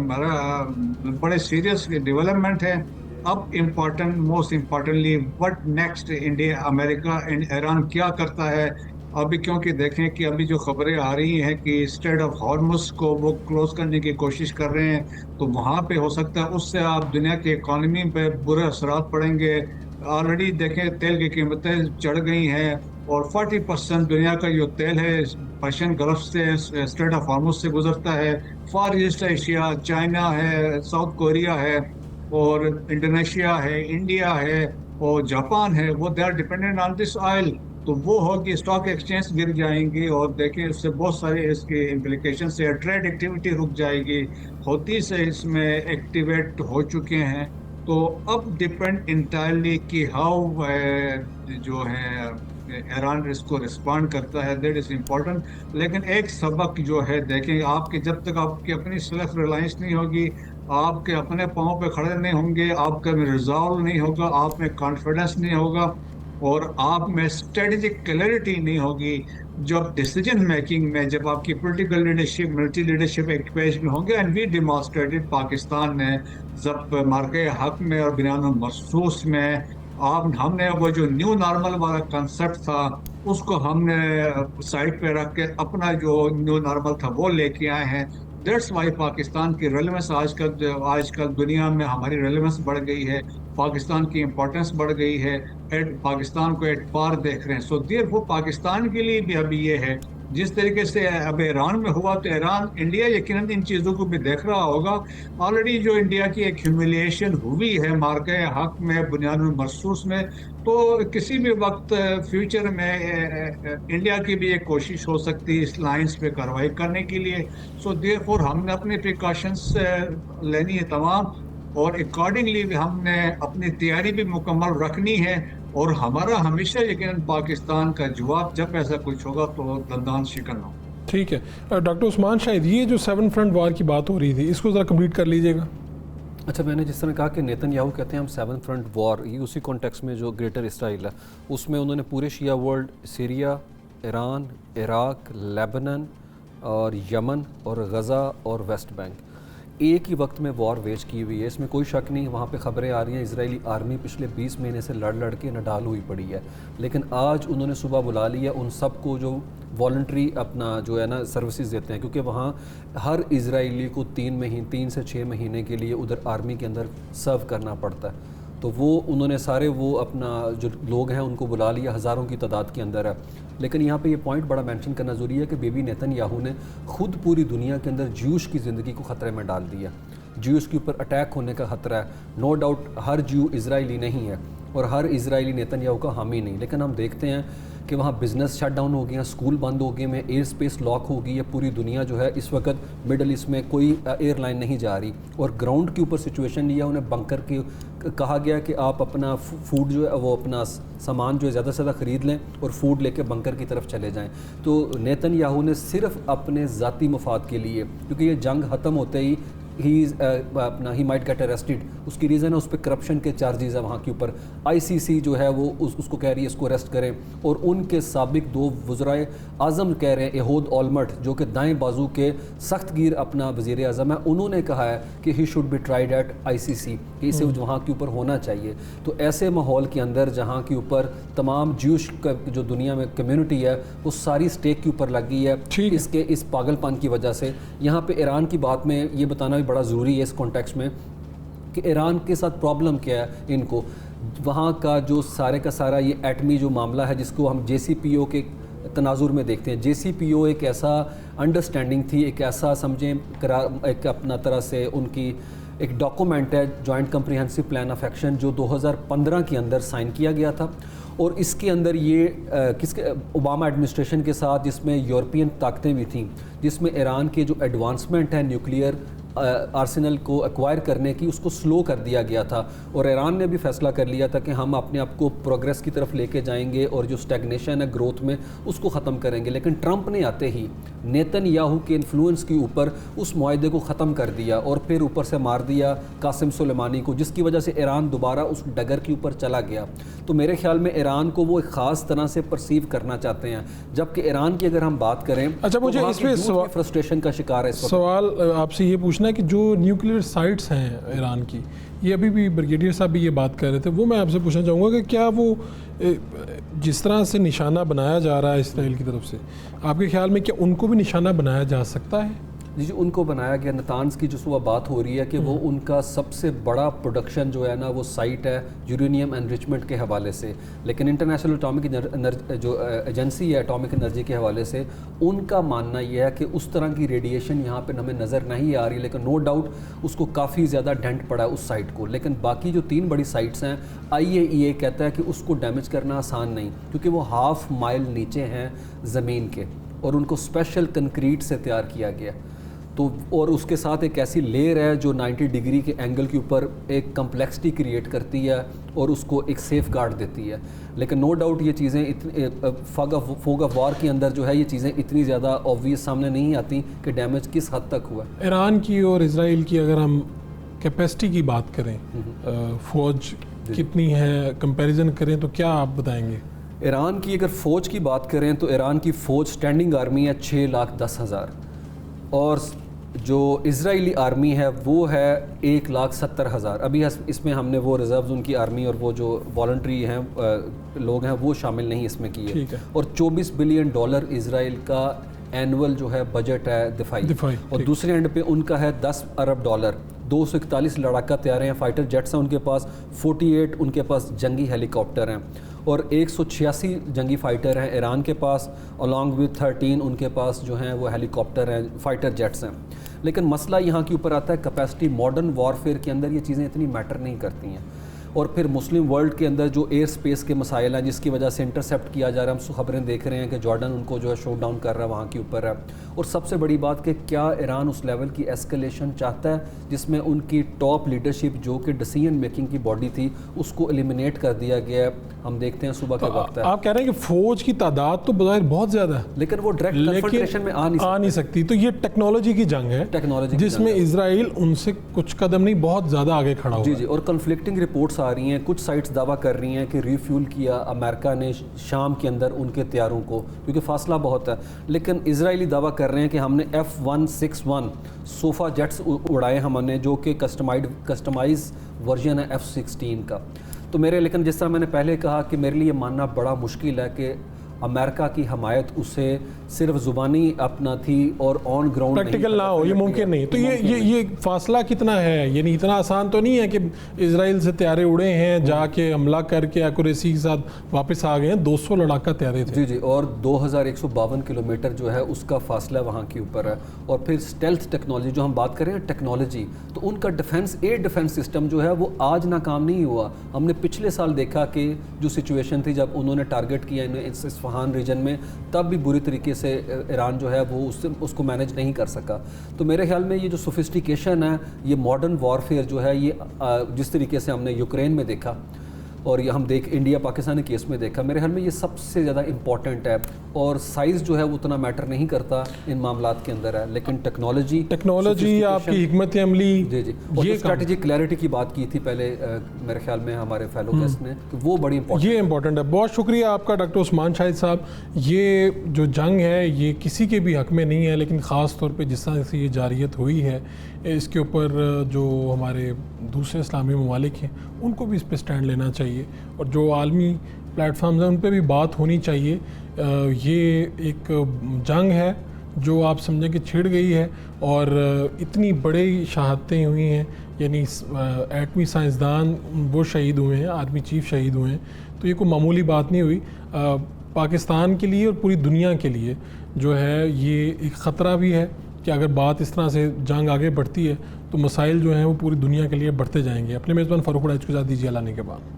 بڑے سیریس ڈیولپمنٹ ہے. اب most importantly what next, India, America and Iran کیا کرتا ہے ابھی, کیونکہ دیکھیں کہ ابھی جو خبریں آ رہی ہیں کہ اسٹریٹ آف ہارمز کو وہ کلوز کرنے کی کوشش کر رہے ہیں, تو وہاں پہ ہو سکتا ہے اس سے آپ دنیا کی اکانومی پہ برے اثرات پڑیں گے. آلریڈی دیکھیں تیل کی قیمتیں چڑھ گئی ہیں اور 40% دنیا کا جو تیل ہے پرشین گلف سے, اسٹریٹ آف ہارمز سے گزرتا ہے. فار ایسٹ ایشیا, چائنا ہے, ساؤتھ کوریا ہے, اور انڈونیشیا ہے, انڈیا ہے اور جاپان ہے, وہ they are dependent on this oil. تو وہ ہوگی اسٹاک ایکسچینج گر جائیں گی اور دیکھیں اس سے بہت سارے اس کی امپلیکیشن سے ٹریڈ ایکٹیویٹی رک جائے گی. ہوتی سے اس میں ایکٹیویٹ ہو چکے ہیں. تو اب ڈیپینڈ انٹائرلی کہ ہاؤ جو ہے ایران اس کو رسپونڈ کرتا ہے, دیٹ از امپورٹنٹ. لیکن ایک سبق جو ہے دیکھیں, آپ کے جب تک آپ کی اپنی سیلف ریلائنس نہیں ہوگی, آپ کے اپنے پاؤں پہ کھڑے نہیں ہوں گے, آپ کا ریزالو نہیں ہوگا, آپ میں کانفیڈنس نہیں ہوگا, اور آپ میں اسٹریٹجک کلیئرٹی نہیں ہوگی, جب ڈیسیجن میکنگ میں, جب آپ کی پولیٹیکل لیڈرشپ, ملٹری لیڈرشپ ایک پیج میں ہوں گے. اینڈ وی ڈیمانسٹریٹڈ پاکستان نے جب مارکے حق میں اور بنیاد مخصوص میں ہم نے وہ جو نیو نارمل والا کنسپٹ تھا اس کو ہم نے سائڈ پہ رکھ کے اپنا جو نیو نارمل تھا وہ لے کے آئے ہیں. دیٹس وائی پاکستان کی ریلیونس آج کل دنیا میں ہماری ریلیونس بڑھ گئی ہے, پاکستان کی امپورٹنس بڑھ گئی ہے, پاکستان کو ایٹ پار دیکھ رہے ہیں. سو دیر وہ پاکستان کے لیے بھی ابھی یہ ہے جس طریقے سے اب ایران میں ہوا, تو انڈیا یقیناً ان چیزوں کو بھی دیکھ رہا ہوگا. آلریڈی جو انڈیا کی ایک ہیوملیشن ہوئی ہے مارکے حق میں, بنیاد مرصوص میں, تو کسی بھی وقت فیوچر میں انڈیا کی بھی ایک کوشش ہو سکتی ہے اس لائنز پہ کارروائی کرنے کے لیے. سو دیئر فور ہم نے اپنے پریکاشنس لینی ہے تمام, اور اکارڈنگلی ہم نے اپنی تیاری بھی مکمل رکھنی ہے. اور ہمارا ہمیشہ یقیناً پاکستان کا جواب جب ایسا کچھ ہوگا تو دندان شکن ہو. ٹھیک ہے ڈاکٹر عثمان شاہد, یہ جو 7 فرنٹ وار کی بات ہو رہی تھی اس کو ذرا کمپلیٹ کر لیجئے گا. اچھا, میں نے جس طرح کہا کہ نیتن یاہو کہتے ہیں ہم 7 فرنٹ وار, یہ اسی کانٹیکس میں جو گریٹر اسرائیل ہے اس میں انہوں نے پورے شیعہ world, Syria, Iran, Iraq, Lebanon اور یمن اور غزہ اور ویسٹ بینک ایک ہی وقت میں وار ویج کی ہوئی ہے. اس میں کوئی شک نہیں, وہاں پہ خبریں آ رہی ہیں اسرائیلی آرمی پچھلے 20 مہینے سے لڑ کے نڈال ہوئی پڑی ہے. لیکن آج انہوں نے صبح بلا لیا ان سب کو جو والنٹری اپنا جو ہے نا سروسز دیتے ہیں, کیونکہ وہاں ہر اسرائیلی کو 3 سے 6 مہینے کے لیے ادھر آرمی کے اندر سرو کرنا پڑتا ہے. تو وہ انہوں نے سارے وہ اپنا جو لوگ ہیں ان کو بلا لیا, ہزاروں کی تعداد کے اندر ہے. لیکن یہاں پہ یہ پوائنٹ بڑا مینشن کرنا ضروری ہے کہ بیبی نیتن یاہو نے خود پوری دنیا کے اندر جیوش کی زندگی کو خطرے میں ڈال دیا. جیوز کے اوپر اٹیک ہونے کا خطرہ ہے. نو ڈاؤٹ ہر جیو اسرائیلی نہیں ہے اور ہر اسرائیلی نیتن یاہو کا حامی نہیں, لیکن ہم دیکھتے ہیں کہ وہاں بزنس شٹ ڈاؤن ہو گیا, اسکول بند ہو گئے ہیں, ایئر اسپیس لاک ہو گئی ہے. پوری دنیا جو ہے اس وقت مڈل ایسٹ میں کوئی ایئر لائن نہیں جا رہی, اور گراؤنڈ کے اوپر سچویشن لیا انہیں بنکر کے کہا گیا کہ آپ اپنا فوڈ جو ہے وہ اپنا سامان جو ہے زیادہ سے زیادہ خرید لیں اور فوڈ لے کے بنکر کی طرف چلے جائیں. تو نیتن یاہو نے صرف اپنے ذاتی مفاد کے لیے, کیونکہ یہ جنگ ختم ہوتے ہی ہی مائٹ گیٹ اریسٹڈ, اس کی ریزن ہے اس پہ کرپشن کے چارجز ہیں وہاں کے اوپر. ICC جو ہے وہ اس کو کہہ رہی ہے اس کو اریسٹ کریں, اور ان کے سابق 2 وزرائے اعظم کہہ رہے ہیں, ایہود اولمرٹ جو کہ دائیں بازو کے سخت گیر اپنا وزیر اعظم ہے, انہوں نے کہا ہے کہ he should be tried at ICC, کہ اسے وہاں کے اوپر ہونا چاہیے. تو ایسے ماحول کے اندر جہاں کے اوپر تمام جیوش جو دنیا میں کمیونٹی ہے وہ ساری سٹیک کے اوپر لگ گئی ہے اس پاگل پن کی وجہ سے. یہاں پہ ایران کی بات میں یہ بتانا بھی بڑا ضروری ہے اس کانٹیکسٹ میں کہ ایران کے ساتھ پرابلم کیا ہے ان کو. وہاں کا جو سارے کا سارا یہ ایٹمی جو معاملہ ہے جس کو ہم JCPO کے تناظر میں دیکھتے ہیں. JCPO ایک ایسا انڈرسٹینڈنگ تھی, ایک ایسا سمجھیں ایک اپنا طرح سے ان کی ایک ڈاکومنٹ ہے, joint comprehensive plan of action, جو 2015 کے اندر سائن کیا گیا تھا. اور اس کے اندر یہ اوباما ایڈمنسٹریشن کے ساتھ جس میں یورپین طاقتیں بھی تھیں, جس میں ایران کے جو ایڈوانسمنٹ ہے نیوکلیئر آرسنل کو ایکوائر کرنے کی اس کو سلو کر دیا گیا تھا، اور ایران نے بھی فیصلہ کر لیا تھا کہ ہم اپنے آپ کو پروگریس کی طرف لے کے جائیں گے اور جو اسٹیگنیشن ہے گروتھ میں اس کو ختم کریں گے. لیکن ٹرمپ نے آتے ہی نیتن یاہو کے انفلوئنس کے اوپر اس معاہدے کو ختم کر دیا اور پھر اوپر سے مار دیا قاسم سلیمانی کو، جس کی وجہ سے ایران دوبارہ اس ڈگر کے اوپر چلا گیا. تو میرے خیال میں ایران کو وہ ایک خاص طرح سے پرسیو کرنا چاہتے ہیں، جبکہ ایران کی اگر ہم بات کریں اچھا مجھے اس پہ فرسٹریشن کا شکار ہے. سوال آپ سے یہ پوچھنا ہے کہ جو نیوکلیئر سائٹس ہیں ایران کی، یہ ابھی بھی بریگیڈیئر صاحب بھی یہ بات کر رہے تھے، وہ میں آپ سے پوچھنا چاہوں گا کہ کیا وہ جس طرح سے نشانہ بنایا جا رہا ہے اسرائیل کی طرف سے، آپ کے خیال میں کیا ان کو بھی نشانہ بنایا جا سکتا ہے؟ جی ان کو بنایا گیا. نتانز کی جو صبح بات ہو رہی ہے کہ وہ ان کا سب سے بڑا پروڈکشن جو ہے نا وہ سائٹ ہے یورینیم انریچمنٹ کے حوالے سے، لیکن انٹرنیشنل اٹامک جو ایجنسی ہے اٹامک انرجی کے حوالے سے ان کا ماننا یہ ہے کہ اس طرح کی ریڈیشن یہاں پہ ہمیں نظر نہیں آ رہی، لیکن نو ڈاؤٹ اس کو کافی زیادہ ڈینٹ پڑا ہے اس سائٹ کو. لیکن باقی جو 3 بڑی سائٹس ہیں IAEA کہتا ہے کہ اس کو ڈیمیج کرنا آسان نہیں، کیونکہ وہ 1/2 مائل نیچے ہیں زمین کے اور ان کو اسپیشل کنکریٹ سے تیار کیا گیا. تو اور اس کے ساتھ ایک ایسی لیئر ہے جو 90 ڈگری کے اینگل کے اوپر ایک کمپلیکسٹی کریٹ کرتی ہے اور اس کو ایک سیف گارڈ دیتی ہے. لیکن نو ڈاؤٹ یہ چیزیں فوگ آف وار کے اندر جو ہے یہ چیزیں اتنی زیادہ آبویس سامنے نہیں آتی کہ ڈیمیج کس حد تک ہوا. ایران کی اور اسرائیل کی اگر ہم کیپیسٹی کی بات کریں، فوج کتنی ہے کمپیریزن کریں تو کیا آپ بتائیں گے؟ ایران کی اگر فوج کی بات کریں تو ایران کی فوج سٹینڈنگ آرمی ہے 6,10,000 اور جو اسرائیلی آرمی ہے وہ ہے 1,70,000. ابھی اس میں ہم نے وہ ریزروز ان کی آرمی اور وہ جو والنٹری ہیں لوگ ہیں وہ شامل نہیں اس میں کیے. اور $24 بلین اسرائیل کا اینول جو ہے بجٹ ہے دفاعی، اور دوسرے اینڈ پہ ان کا ہے $10 ارب، 241 لڑاکا طیارے ہیں، فائٹر جیٹس ہیں ان کے پاس، 48 ان کے پاس جنگی ہیلی کاپٹر ہیں اور 186 جنگی فائٹر ہیں ایران کے پاس، along with 13 ان کے پاس جو ہیں وہ ہیلی کاپٹر ہیں، فائٹر جیٹس ہیں. لیکن مسئلہ یہاں کے اوپر آتا ہے کیپیسٹی. ماڈرن وارفیئر کے اندر یہ چیزیں اتنی میٹر نہیں کرتی ہیں. اور پھر مسلم ورلڈ کے اندر جو ایئر سپیس کے مسائل ہیں جس کی وجہ سے انٹرسیپٹ کیا جا رہا ہے، ہم خبریں دیکھ رہے ہیں کہ جارڈن ان کو جو ہے شو ڈاؤن کر رہا ہے وہاں کے اوپر ہے. اور سب سے بڑی بات کہ کیا ایران اس لیول کی ایسکلیشن چاہتا ہے جس میں ان کی ٹاپ لیڈرشپ جو کہ ڈیسیژن میکنگ کی باڈی تھی اس کو ایلیمینیٹ کر دیا گیا ہے. ہم دیکھتے ہیں صبح کا وقت ہے. آپ کہہ رہے ہیں کہ فوج کی تعداد تو بظاہر بہت زیادہ ہے لیکن وہ ڈائریکٹ کنفرنٹیشن میں آ نہیں سکتی. تو یہ ٹیکنالوجی کی جنگ ہے جس میں اسرائیل ان سے کچھ قدم نہیں بہت زیادہ آگے کھڑا ہوا. جی اور کنفلکٹنگ رپورٹس آ رہی ہیں. کچھ سائٹس دعویٰ کر رہی ہیں کہ ریفیول کیا امریکہ نے شام کے اندر ان کے طیاروں کو، کیونکہ فاصلہ بہت ہے. لیکن اسرائیلی دعویٰ کر رہے ہیں کہ ہم نے F-161 سوفا جیٹس اڑائے ہم نے جو کہ کسٹمائز ورژن ہے F-16 کا. تو لیکن جس طرح میں نے پہلے کہا کہ میرے لیے ماننا بڑا مشکل ہے کہ امریکہ کی حمایت اسے صرف زبانی اپنا تھی اور آن گراؤنڈ پریکٹیکل نہ ہو، یہ ممکن نہیں. تو یہ فاصلہ کتنا ہے؟ یعنی اتنا آسان تو نہیں ہے کہ اسرائیل سے طیارے اڑے ہیں جا کے حملہ کر کے ایکوریسی کے ساتھ واپس آ گئے ہیں. 200 لڑاکا طیارے تھے. جی اور 2152 کلومیٹر جو ہے اس کا فاصلہ وہاں کے اوپر ہے. اور پھر اسٹیلتھ ٹیکنالوجی جو ہم بات کریں ٹیکنالوجی، تو ان کا ایئر ڈیفنس سسٹم جو ہے وہ آج ناکام نہیں ہوا. ہم نے پچھلے سال دیکھا کہ جو سچویشن تھی جب انہوں نے ٹارگٹ کیا اصفہان ریجن میں، تب بھی بری طریقے سے ایران جو ہے وہ اس کو مینیج نہیں کر سکا. تو میرے خیال میں یہ جو سوفسٹیکیشن ہے، یہ ماڈرن وارفیئر جو ہے، یہ جس طریقے سے ہم نے یوکرین میں دیکھا اور یہ ہم انڈیا پاکستان کیس میں دیکھا، میرے خیال میں یہ سب سے زیادہ امپورٹنٹ ہے. اور سائز جو ہے وہ اتنا میٹر نہیں کرتا ان معاملات کے اندر ہے، لیکن ٹیکنالوجی آپ کی حکمت عملی، یہ اسٹریٹجی کلیئرٹی کی بات کی تھی پہلے میرے خیال میں ہمارے فیلو گیسٹ نے، کہ وہ بڑی امپورٹنٹ ہے. بہت شکریہ آپ کا ڈاکٹر عثمان شاہد صاحب. یہ جو جنگ ہے یہ کسی کے بھی حق میں نہیں ہے، لیکن خاص طور پہ جس طرح سے یہ جاریت ہوئی ہے اس کے اوپر جو ہمارے دوسرے اسلامی ممالک ہیں ان کو بھی اس پہ سٹینڈ لینا چاہیے، اور جو عالمی پلیٹ فارمز ہیں ان پہ بھی بات ہونی چاہیے. یہ ایک جنگ ہے جو آپ سمجھیں کہ چھڑ گئی ہے اور اتنی بڑی شہادتیں ہوئی ہیں. یعنی ایٹمی سائنسدان وہ شہید ہوئے ہیں، آرمی چیف شہید ہوئے ہیں. تو یہ کوئی معمولی بات نہیں ہوئی. پاکستان کے لیے اور پوری دنیا کے لیے جو ہے یہ ایک خطرہ بھی ہے کہ اگر بات اس طرح سے جنگ آگے بڑھتی ہے تو مسائل جو ہیں وہ پوری دنیا کے لیے بڑھتے جائیں گے. اپنے میزبان فاروق وڑائچ کو اجازت دیجیے. اللہ نے کے بعد